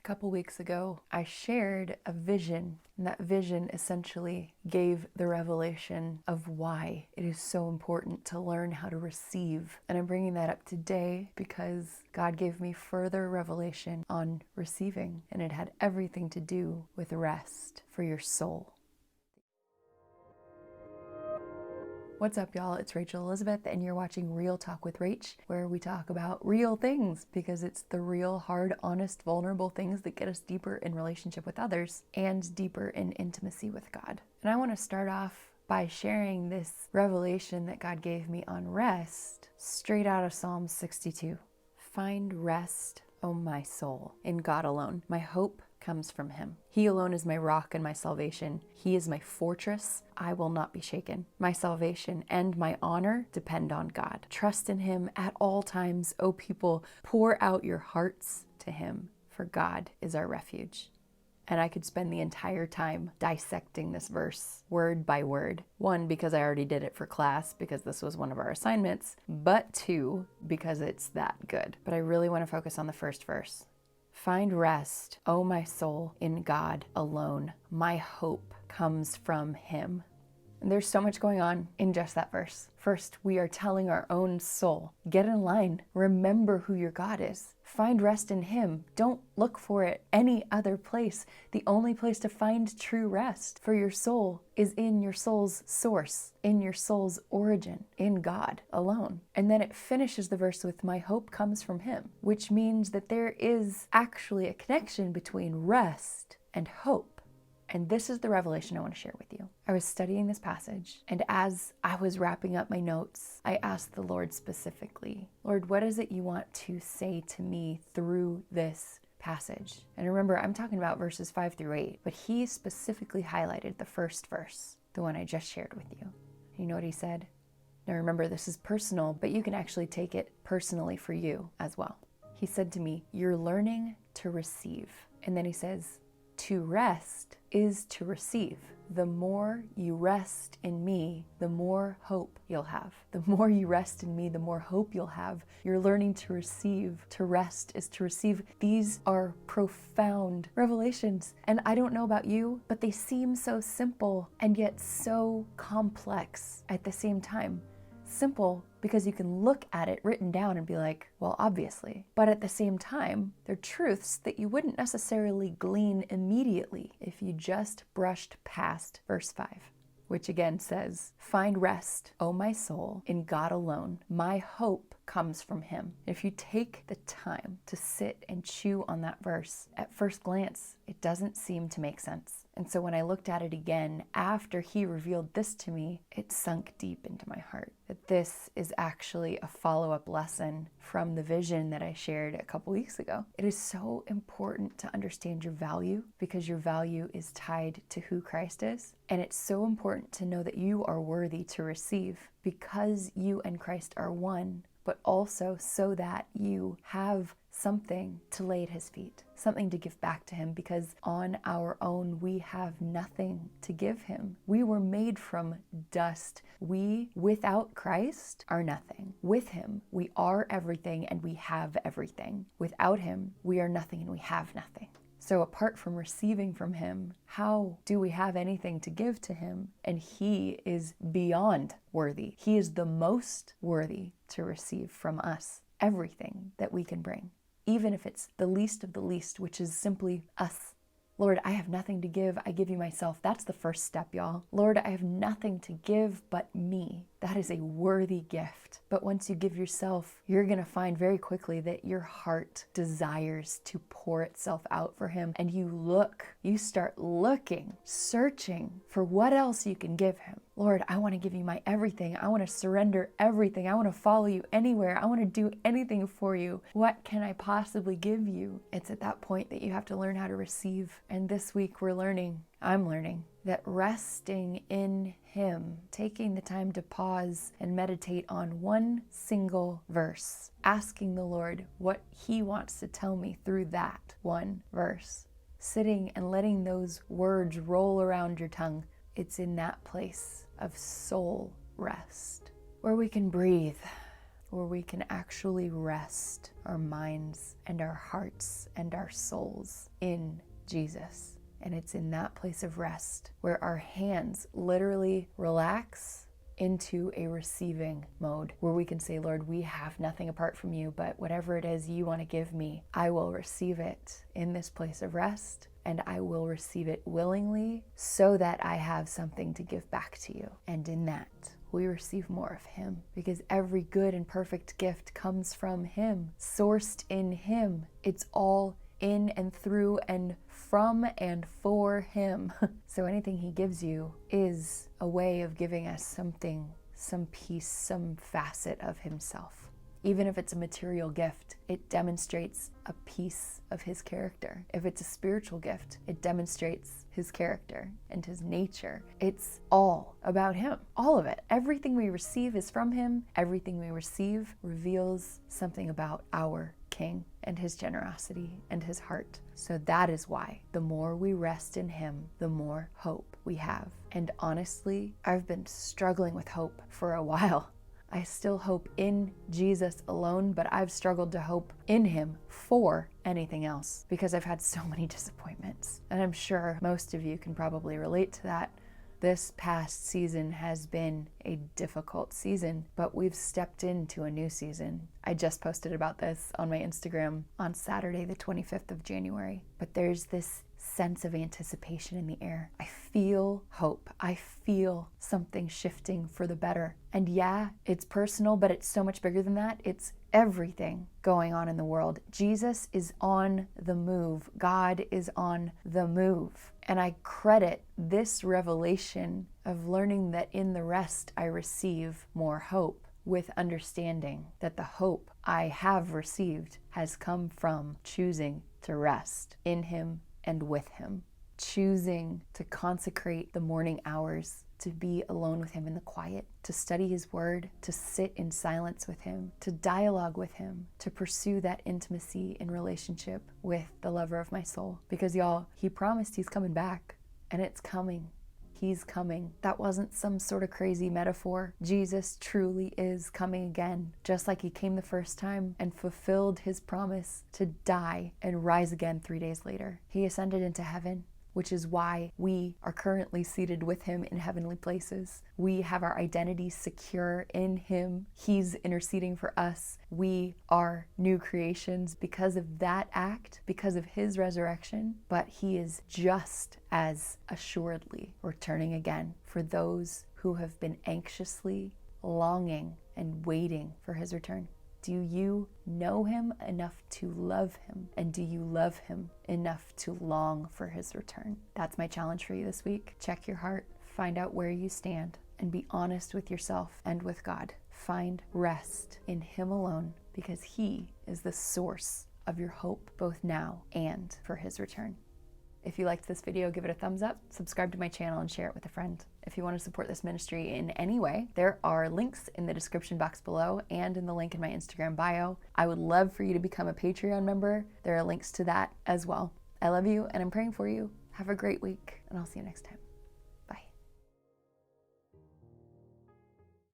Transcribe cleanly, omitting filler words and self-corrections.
couple weeks ago, I shared a vision, and that vision essentially gave the revelation of why it is so important to learn how to receive. And I'm bringing that up today because God gave me further revelation on receiving, and it had everything to do with rest for your soul. What's up, y'all? It's Rachel Elizabeth, and you're watching Real Talk with Rach, where we talk about real things because it's the real, hard, honest, vulnerable things that get us deeper in relationship with others and deeper in intimacy with God. And I want to start off by sharing this revelation that God gave me on rest straight out of Psalm 62. Find rest, O my soul, in God alone. My hope comes from Him. He alone is my rock and my salvation. He is my fortress. I will not be shaken. My salvation and my honor depend on God. Trust in Him at all times, O people. Pour out your hearts to Him, for God is our refuge. And I could spend the entire time dissecting this verse word by word. One, because I already did it for class, because this was one of our assignments, but two, because it's that good. But I really want to focus on the first verse. Find rest, O my soul, in God alone. My hope comes from Him. And there's so much going on in just that verse. First, we are telling our own soul, get in line. Remember who your God is. Find rest in Him. Don't look for it any other place. The only place to find true rest for your soul is in your soul's source, in your soul's origin, in God alone. And then it finishes the verse with, my hope comes from Him, which means that there is actually a connection between rest and hope. And this is the revelation I want to share with you. I was studying this passage, and as I was wrapping up my notes, I asked the Lord specifically, Lord, what is it you want to say to me through this passage? And remember, I'm talking about verses 5 through 8, but He specifically highlighted the first verse, the one I just shared with you. You know what He said? Now remember, this is personal, but you can actually take it personally for you as well. He said to me, you're learning to receive. And then He says, to rest is to receive. The more you rest in me, the more hope you'll have. The more you rest in me, the more hope you'll have. You're learning to receive. To rest is to receive. These are profound revelations. And I don't know about you, but they seem so simple and yet so complex at the same time. Simple because you can look at it written down and be like, well, obviously. But at the same time, they're truths that you wouldn't necessarily glean immediately if you just brushed past verse 5, which again says, find rest, O my soul, in God alone. My hope comes from Him. If you take the time to sit and chew on that verse, at first glance, it doesn't seem to make sense. And so when I looked at it again, after He revealed this to me, it sunk deep into my heart that this is actually a follow-up lesson from the vision that I shared a couple weeks ago. It is so important to understand your value because your value is tied to who Christ is. And it's so important to know that you are worthy to receive because you and Christ are one, but also so that you have something to lay at His feet, something to give back to Him, because on our own we have nothing to give Him. We were made from dust. We, without Christ, are nothing. With Him, we are everything and we have everything. Without Him, we are nothing and we have nothing. So apart from receiving from Him, how do we have anything to give to Him? And He is beyond worthy. He is the most worthy to receive from us everything that we can bring, even if it's the least of the least, which is simply us. Lord, I have nothing to give. I give you myself. That's the first step, y'all. Lord, I have nothing to give but me. That is a worthy gift. But once you give yourself, you're going to find very quickly that your heart desires to pour itself out for Him. And you start looking, searching for what else you can give Him. Lord, I want to give you my everything. I want to surrender everything. I want to follow you anywhere. I want to do anything for you. What can I possibly give you? It's at that point that you have to learn how to receive. And this week I'm learning that resting in Him, taking the time to pause and meditate on one single verse, asking the Lord what He wants to tell me through that one verse, sitting and letting those words roll around your tongue. It's in that place of soul rest where we can breathe, where we can actually rest our minds and our hearts and our souls in Jesus. And it's in that place of rest where our hands literally relax into a receiving mode, where we can say, Lord, we have nothing apart from you, but whatever it is you want to give me, I will receive it in this place of rest, and I will receive it willingly so that I have something to give back to you. And in that, we receive more of him, because every good and perfect gift comes from him, sourced in him. It's all in and through and from and for him. So anything he gives you is a way of giving us something, some piece, some facet of himself. Even if it's a material gift, it demonstrates a piece of his character. If it's a spiritual gift, it demonstrates his character and his nature. It's all about him, all of it. Everything we receive is from him. Everything we receive reveals something about our King and his generosity and his heart. So that is why the more we rest in him, the more hope we have. And honestly, I've been struggling with hope for a while. I still hope in Jesus alone, but I've struggled to hope in him for anything else because I've had so many disappointments. And I'm sure most of you can probably relate to that. This past season has been a difficult season, but we've stepped into a new season. I just posted about this on my Instagram on Saturday, the 25th of January. But there's this sense of anticipation in the air. I feel hope. I feel something shifting for the better. And yeah, it's personal, but it's so much bigger than that. It's everything going on in the world. Jesus is on the move. God is on the move. And I credit this revelation of learning that in the rest I receive more hope with understanding that the hope I have received has come from choosing to rest in him and with him, choosing to consecrate the morning hours to be alone with him in the quiet, to study his word, to sit in silence with him, to dialogue with him, to pursue that intimacy in relationship with the lover of my soul. Because y'all, he promised he's coming back, and it's coming. He's coming. That wasn't some sort of crazy metaphor. Jesus truly is coming again, just like he came the first time and fulfilled his promise to die and rise again 3 days later. He ascended into heaven, which is why we are currently seated with him in heavenly places. We have our identity secure in him. He's interceding for us. We are new creations because of that act, because of his resurrection, but he is just as assuredly returning again for those who have been anxiously longing and waiting for his return. Do you know him enough to love him? And do you love him enough to long for his return? That's my challenge for you this week. Check your heart, find out where you stand, and be honest with yourself and with God. Find rest in him alone, because he is the source of your hope, both now and for his return. If you liked this video, give it a thumbs up, subscribe to my channel, and share it with a friend. If you want to support this ministry in any way, there are links in the description box below and in the link in my Instagram bio. I would love for you to become a Patreon member. There are links to that as well. I love you and I'm praying for you. Have a great week, and I'll see you next time.